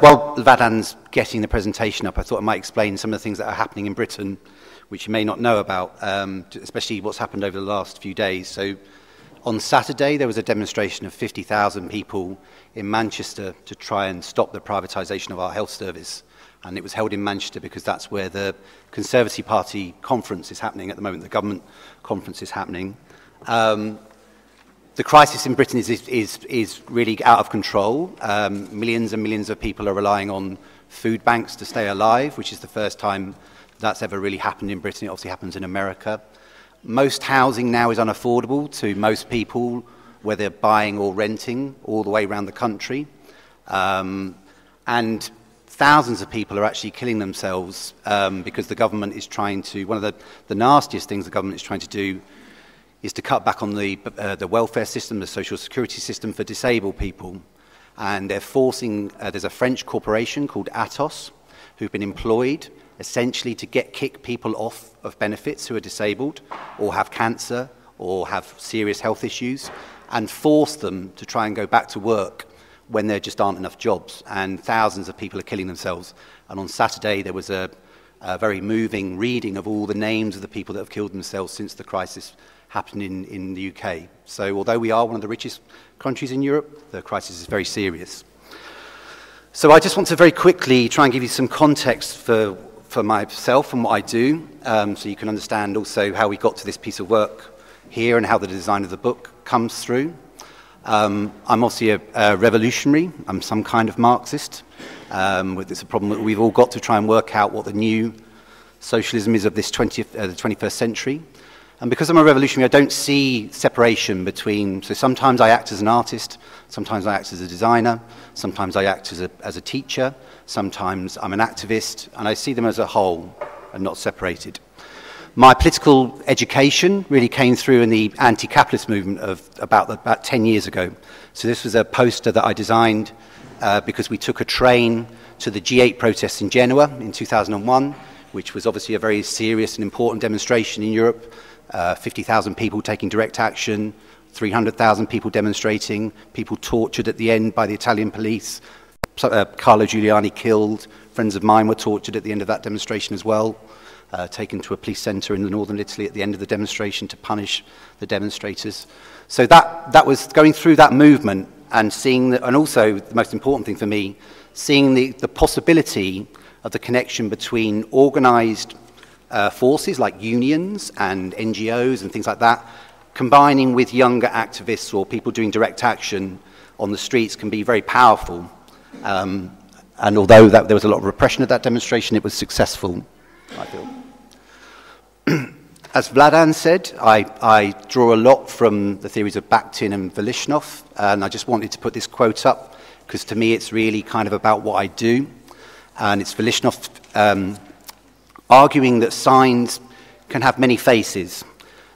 while Vadan's getting the presentation up, I thought I might explain some of the things that are happening in Britain, which you may not know about, especially what's happened over the last few days. So on Saturday, there was a demonstration of 50,000 people in Manchester to try and stop the privatisation of our health service. And it was held in Manchester because that's where the Conservative Party conference is happening at the moment, the government conference is happening. The crisis in Britain is really out of control. Millions and millions of people are relying on food banks to stay alive, which is the first time that's ever really happened in Britain. It obviously happens in America. Most housing now is unaffordable to most people, whether buying or renting, all the way around the country. And thousands of people are actually killing themselves because the government is trying to, one of the nastiest things the government is trying to do is to cut back on the welfare system, the social security system for disabled people. And they're forcing, there's a French corporation called Atos, who've been employed essentially to kick people off of benefits who are disabled or have cancer or have serious health issues, and force them to try and go back to work when there just aren't enough jobs. And thousands of people are killing themselves. And on Saturday, there was a very moving reading of all the names of the people that have killed themselves since the crisis happened in the UK. So although we are one of the richest countries in Europe, the crisis is very serious. So I just want to very quickly try and give you some context for myself and what I do, so you can understand also how we got to this piece of work here and how the design of the book comes through. I'm obviously a revolutionary. I'm some kind of Marxist. It's a problem that we've all got to try and work out what the new socialism is of this the 21st century. And because I'm a revolutionary, I don't see separation between, so sometimes I act as an artist, sometimes I act as a designer, sometimes I act as a teacher, sometimes I'm an activist, and I see them as a whole and not separated. My political education really came through in the anti-capitalist movement of about 10 years ago. So this was a poster that I designed because we took a train to the G8 protests in Genoa in 2001, which was obviously a very serious and important demonstration in Europe. 50,000 people taking direct action, 300,000 people demonstrating, people tortured at the end by the Italian police, Carlo Giuliani killed, friends of mine were tortured at the end of that demonstration as well, taken to a police centre in northern Italy at the end of the demonstration to punish the demonstrators. So that was going through that movement and seeing, and also the most important thing for me, seeing the possibility of the connection between organised forces like unions and NGOs and things like that, combining with younger activists or people doing direct action on the streets can be very powerful. And although there was a lot of repression at that demonstration, it was successful, I feel. As Vladan said, I draw a lot from the theories of Bakhtin and Velishnov, and I just wanted to put this quote up because to me it's really kind of about what I do. And it's Velishnov arguing that signs can have many faces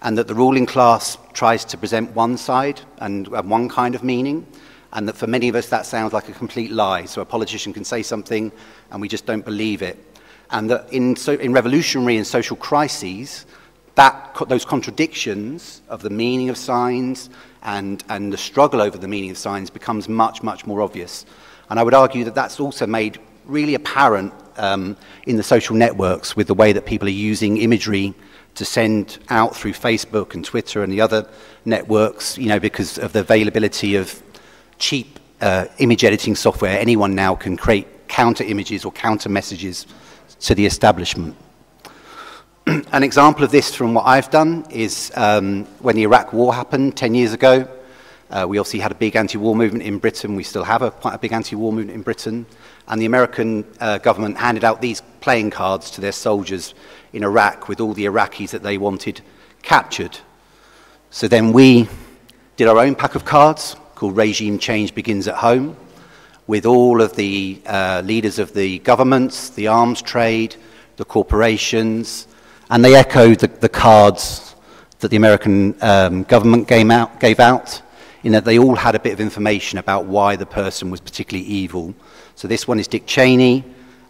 and that the ruling class tries to present one side and one kind of meaning, and that for many of us that sounds like a complete lie. So a politician can say something and we just don't believe it. And that in revolutionary and social crises, those contradictions of the meaning of signs and the struggle over the meaning of signs becomes much, much more obvious. And I would argue that that's also made really apparent in the social networks with the way that people are using imagery to send out through Facebook and Twitter and the other networks, you know, because of the availability of cheap image editing software. Anyone now can create counter images or counter messages to the establishment. An example of this from what I've done is when the Iraq war happened 10 years ago. We obviously had a big anti-war movement in Britain. We still have quite a big anti-war movement in Britain. And the American government handed out these playing cards to their soldiers in Iraq with all the Iraqis that they wanted captured. So then we did our own pack of cards called Regime Change Begins at Home with all of the leaders of the governments, the arms trade, the corporations, and they echoed the cards that the American government gave out, in that they all had a bit of information about why the person was particularly evil. So this one is Dick Cheney,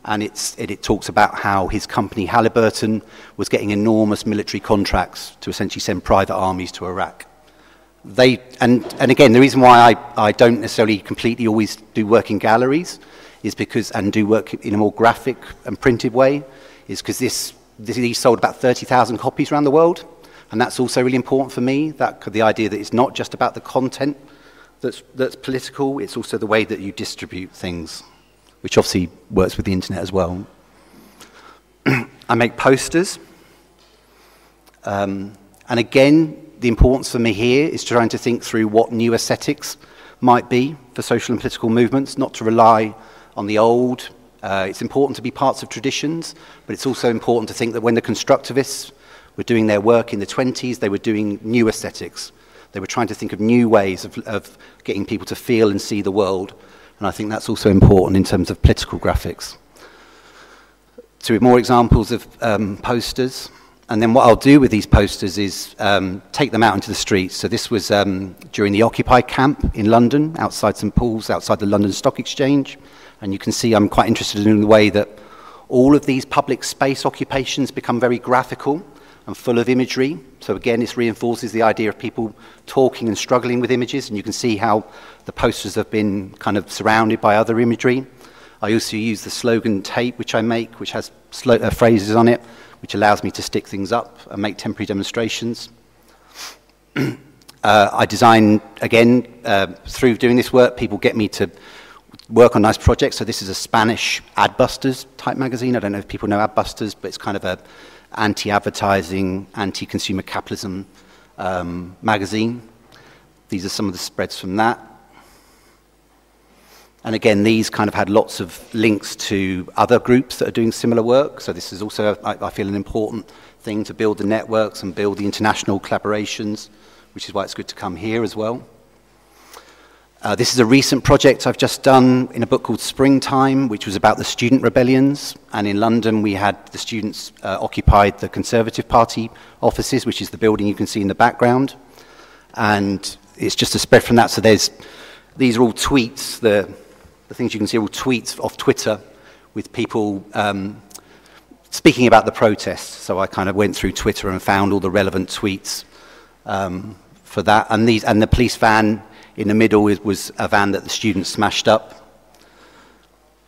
and it talks about how his company Halliburton was getting enormous military contracts to essentially send private armies to Iraq. And again, the reason why I don't necessarily completely always do work in galleries is because, and do work in a more graphic and printed way, is because these sold about 30,000 copies around the world. And that's also really important for me, the idea that it's not just about the content that's political, it's also the way that you distribute things, which obviously works with the internet as well. I make posters. And again, the importance for me here is trying to think through what new aesthetics might be for social and political movements, not to rely on the old. It's important to be parts of traditions, but it's also important to think that when the constructivists were doing their work in the 20s, they were doing new aesthetics. They were trying to think of new ways of getting people to feel and see the world. And I think that's also important in terms of political graphics. So with more examples of posters. And then what I'll do with these posters is take them out into the streets. So this was during the Occupy camp in London, outside St Paul's, outside the London Stock Exchange. And you can see I'm quite interested in the way that all of these public space occupations become very graphical and full of imagery. So again, this reinforces the idea of people talking and struggling with images, and you can see how the posters have been kind of surrounded by other imagery. I also use the Slogan Tape, which I make, which has phrases on it, which allows me to stick things up and make temporary demonstrations. I design, again, through doing this work, people get me to work on nice projects. So this is a Spanish Adbusters type magazine. I don't know if people know Adbusters, but it's kind of a anti-advertising, anti-consumer capitalism magazine. These are some of the spreads from that. And again, these kind of had lots of links to other groups that are doing similar work. So this is also, I feel, an important thing to build the networks and build the international collaborations, which is why it's good to come here as well. This is a recent project I've just done in a book called Springtime, which was about the student rebellions. And in London, we had the students occupied the Conservative Party offices, which is the building you can see in the background. And it's just a spread from that. So these are all tweets. The things you can see are all tweets off Twitter with people speaking about the protests. So I kind of went through Twitter and found all the relevant tweets for that. And the police van in the middle was a van that the students smashed up.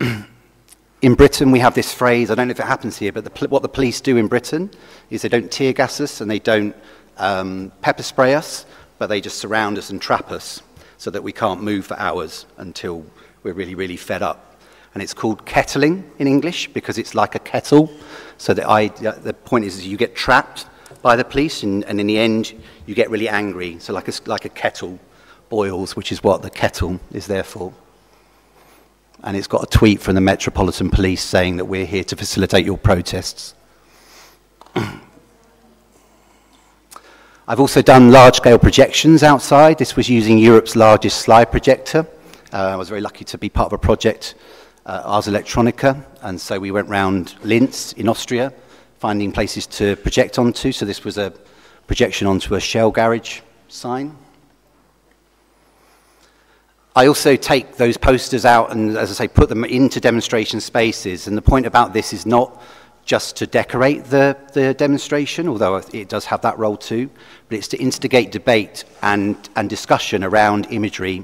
In Britain, we have this phrase, I don't know if it happens here, but what the police do in Britain is they don't tear gas us and they don't pepper spray us, but they just surround us and trap us so that we can't move for hours until we're really, really fed up. And it's called kettling in English because it's like a kettle. So the point is you get trapped by the police and in the end you get really angry. So like a kettle boils, which is what the kettle is there for. And it's got a tweet from the Metropolitan Police saying that we're here to facilitate your protests. I've also done large-scale projections outside. This was using Europe's largest slide projector. I was very lucky to be part of a project, Ars Electronica, and so we went round Linz in Austria, finding places to project onto. So this was a projection onto a Shell garage sign. I also take those posters out and, as I say, put them into demonstration spaces. And the point about this is not just to decorate the demonstration, although it does have that role too, but it's to instigate debate and discussion around imagery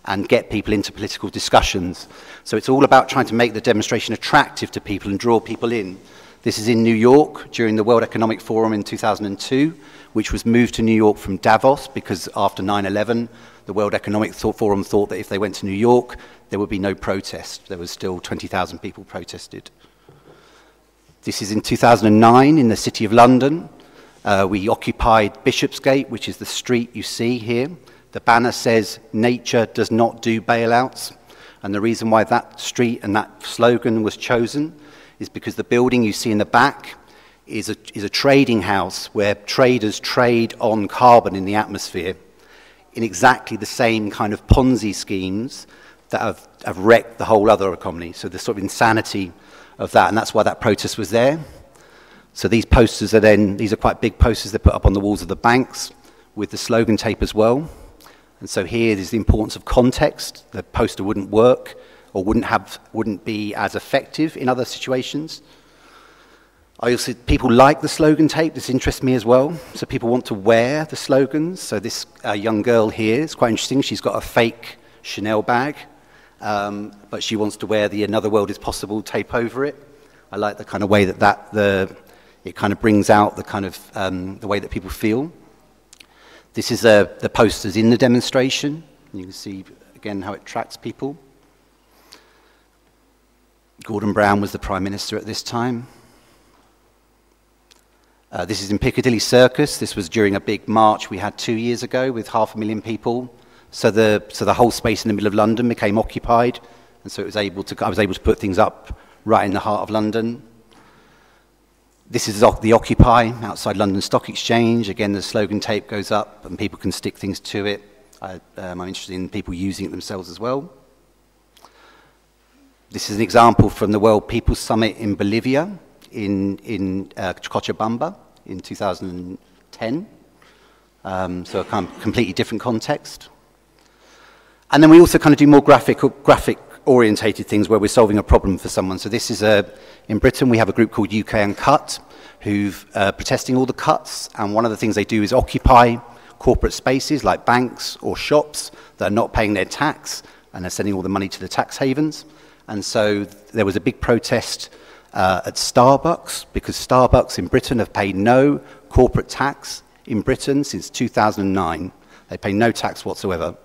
and get people into political discussions. So it's all about trying to make the demonstration attractive to people and draw people in. This is in New York during the World Economic Forum in 2002, which was moved to New York from Davos because after 9/11, the World Economic Forum thought that if they went to New York, there would be no protest. There was still 20,000 people protested. This is in 2009 in the City of London. We occupied Bishopsgate, which is the street you see here. The banner says, "Nature does not do bailouts." And the reason why that street and that slogan was chosen is because the building you see in the back is a trading house where traders trade on carbon in the atmosphere in exactly the same kind of Ponzi schemes that have wrecked the whole other economy. So the sort of insanity of that, and that's why that protest was there. So these posters these are quite big posters they're put up on the walls of the banks with the slogan tape as well. And so here is the importance of context. The poster wouldn't work or wouldn't be as effective in other situations. People like the slogan tape. This interests me as well. So people want to wear the slogans. So this young girl here is quite interesting. She's got a fake Chanel bag, but she wants to wear the "Another World is Possible" tape over it. I like the kind of way it kind of brings out the kind of the way that people feel. This is the posters in the demonstration. You can see again how it tracks people. Gordon Brown was the Prime Minister at this time. This is in Piccadilly Circus. This was during a big march we had 2 years ago with 500,000 people. So the whole space in the middle of London became occupied, and so I was able to put things up right in the heart of London. This is the Occupy outside London Stock Exchange. Again, the slogan tape goes up, and people can stick things to it. I'm interested in people using it themselves as well. This is an example from the World People's Summit in Bolivia, in Cochabamba in 2010. So a kind of completely different context. And then we also kind of do more graphic-orientated things where we're solving a problem for someone. So this is in Britain, we have a group called UK Uncut, who've protesting all the cuts. And one of the things they do is occupy corporate spaces like banks or shops that are not paying their tax and are sending all the money to the tax havens. And so there was a big protest at Starbucks, because Starbucks in Britain have paid no corporate tax in Britain since 2009. They pay no tax whatsoever.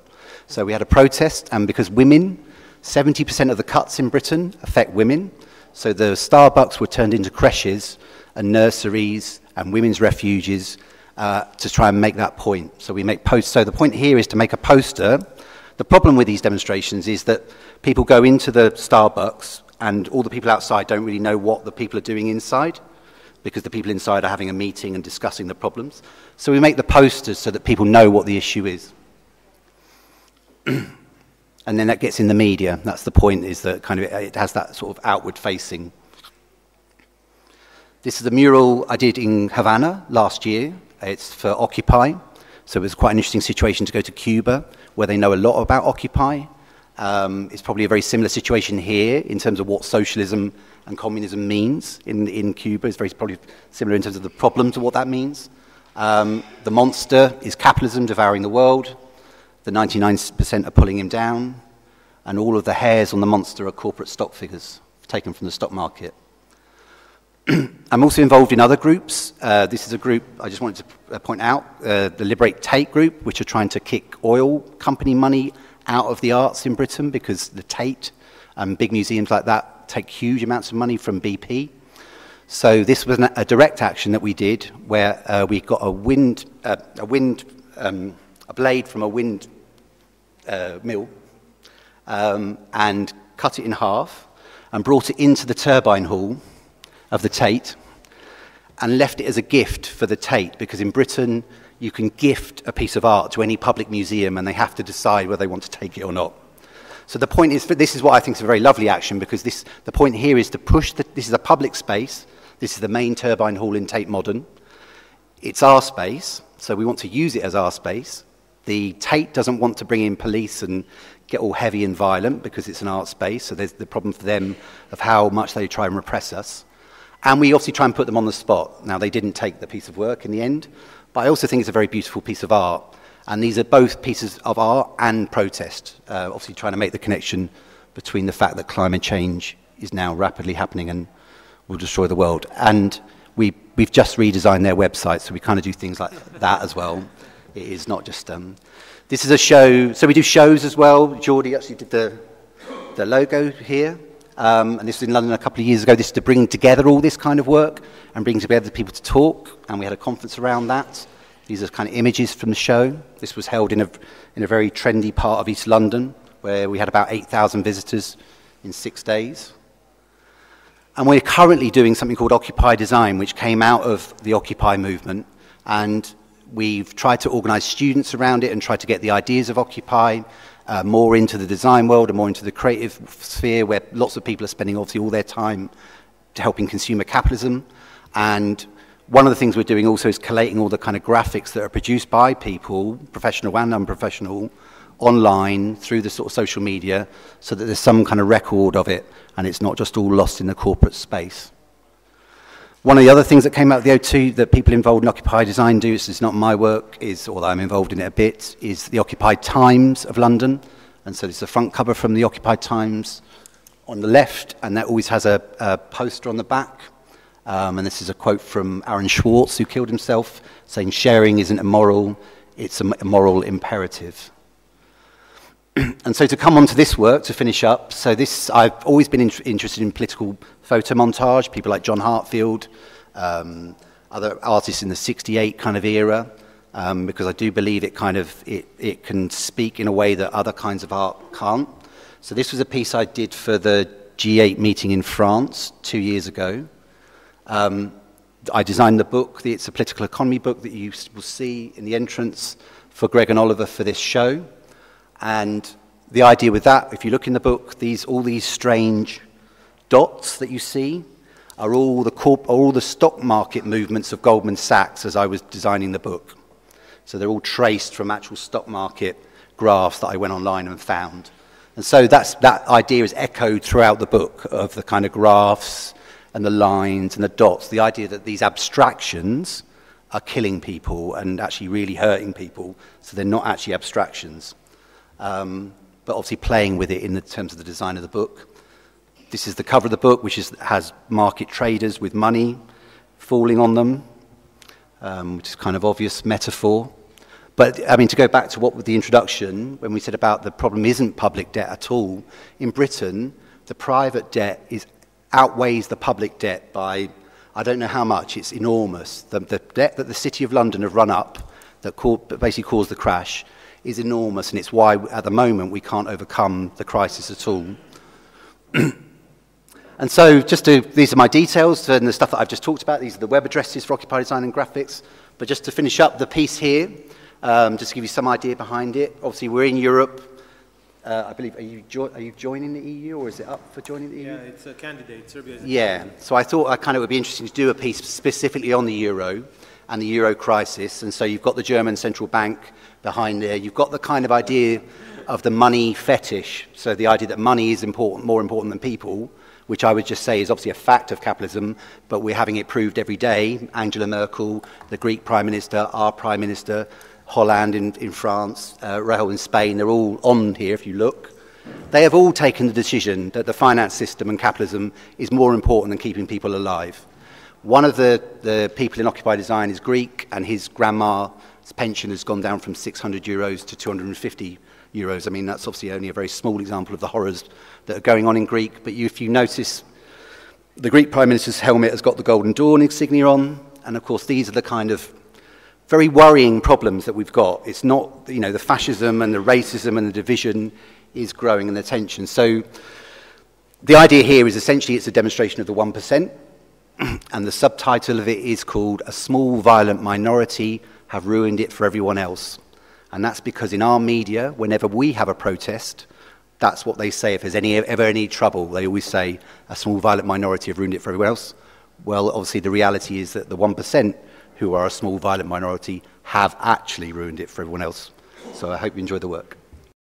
So we had a protest, and because 70% of the cuts in Britain affect women, so the Starbucks were turned into creches and nurseries and women's refuges to try and make that point. So we make posts. So the point here is to make a poster. The problem with these demonstrations is that people go into the Starbucks and all the people outside don't really know what the people are doing inside, because the people inside are having a meeting and discussing the problems. So we make the posters so that people know what the issue is. And then that gets in the media. That's the point, is that kind of it has that sort of outward facing. This is a mural I did in Havana last year. It's for Occupy. So it was quite an interesting situation to go to Cuba, where they know a lot about Occupy. It's probably a very similar situation here in terms of what socialism and communism means in Cuba. It's probably similar in terms of the problems of what that means. The monster is capitalism devouring the world. The 99% are pulling him down. And all of the hairs on the monster are corporate stock figures taken from the stock market. I'm also involved in other groups. This is a group I just wanted to point out, the Liberate Tate group, which are trying to kick oil company money out of the arts in Britain, because the Tate and big museums like that take huge amounts of money from BP. So this was a direct action that we did, where we got a blade from a wind mill and cut it in half and brought it into the turbine hall of the Tate and left it as a gift for the Tate, because in Britain you can gift a piece of art to any public museum and they have to decide whether they want to take it or not. So the point is, this is what I think is a very lovely action, because the point here is to push, this is a public space, this is the main turbine hall in Tate Modern, it's our space, so we want to use it as our space. The Tate doesn't want to bring in police and get all heavy and violent because it's an art space, so there's the problem for them of how much they try and repress us. And we obviously try and put them on the spot. Now, they didn't take the piece of work in the end, but I also think it's a very beautiful piece of art. And these are both pieces of art and protest, obviously trying to make the connection between the fact that climate change is now rapidly happening and will destroy the world. And we've just redesigned their website, so we kind of do things like that as well. It is not just... this is a show, so we do shows as well. Geordie actually did the logo here. And this was in London a couple of years ago. This is to bring together all this kind of work and bring together people to talk. And we had a conference around that. These are kind of images from the show. This was held in a very trendy part of East London, where we had about 8,000 visitors in 6 days. And we're currently doing something called Occupy Design, which came out of the Occupy movement. And we've tried to organise students around it and try to get the ideas of Occupy more into the design world and more into the creative sphere, where lots of people are spending obviously all their time helping consumer capitalism. And one of the things we're doing also is collating all the kind of graphics that are produced by people, professional and unprofessional, online through the sort of social media, so that there's some kind of record of it and it's not just all lost in the corporate space. One of the other things that came out of the O2 that people involved in Occupy Design do, this is not my work, although I'm involved in it a bit, is the Occupied Times of London. And so it's a front cover from the Occupied Times on the left, and that always has a poster on the back. And this is a quote from Aaron Swartz, who killed himself, saying, "Sharing isn't immoral, it's a moral imperative." And so to come on to this work, to finish up, so this, I've always been interested in political photo montage, people like John Hartfield, other artists in the 68 kind of era, because I do believe it can speak in a way that other kinds of art can't. So this was a piece I did for the G8 meeting in France 2 years ago. I designed the book, it's a political economy book that you will see in the entrance for Greg and Oliver for this show. And the idea with that, if you look in the book, all these strange dots that you see are all the stock market movements of Goldman Sachs as I was designing the book. So they're all traced from actual stock market graphs that I went online and found. And so that idea is echoed throughout the book, of the kind of graphs and the lines and the dots, the idea that these abstractions are killing people and actually really hurting people, so they're not actually abstractions. But obviously playing with it in terms of the design of the book. This is the cover of the book, which has market traders with money falling on them, which is kind of obvious metaphor. But, I mean, to go back to what with the introduction, when we said about the problem isn't public debt at all, in Britain, the private debt outweighs the public debt by, I don't know how much, it's enormous. The debt that the City of London have run up, that basically caused the crash, is enormous, and it's why, at the moment, we can't overcome the crisis at all. And so, these are my details, and the stuff that I've just talked about. These are the web addresses for Occupied Design and Graphics. But just to finish up the piece here, just to give you some idea behind it. Obviously, we're in Europe. I believe, are you joining the EU, or is it up for joining the EU? Yeah, it's a candidate. Serbia is a candidate. So I thought it would be interesting to do a piece specifically on the euro and the euro crisis. And so you've got the German central bank behind there. You've got the kind of idea of the money fetish. So the idea that money is more important than people, which I would just say is obviously a fact of capitalism, but we're having it proved every day. Angela Merkel, the Greek Prime Minister, our Prime Minister, Hollande in France, Rajoy in Spain, they're all on here if you look. They have all taken the decision that the finance system and capitalism is more important than keeping people alive. One of the people in Occupied Design is Greek, and his grandma's pension has gone down from 600 euros to 250 euros. I mean, that's obviously only a very small example of the horrors that are going on in Greek. But if you notice, the Greek Prime Minister's helmet has got the Golden Dawn insignia on. And, of course, these are the kind of very worrying problems that we've got. It's not, the fascism and the racism and the division is growing, and the tension. So the idea here is essentially it's a demonstration of the 1%. And the subtitle of it is called "A Small Violent Minority Have Ruined It for Everyone Else." And that's because in our media, whenever we have a protest, that's what they say. If there's ever any trouble, they always say, "A small violent minority have ruined it for everyone else." Well, obviously the reality is that the 1%, who are a small violent minority, have actually ruined it for everyone else. So I hope you enjoy the work.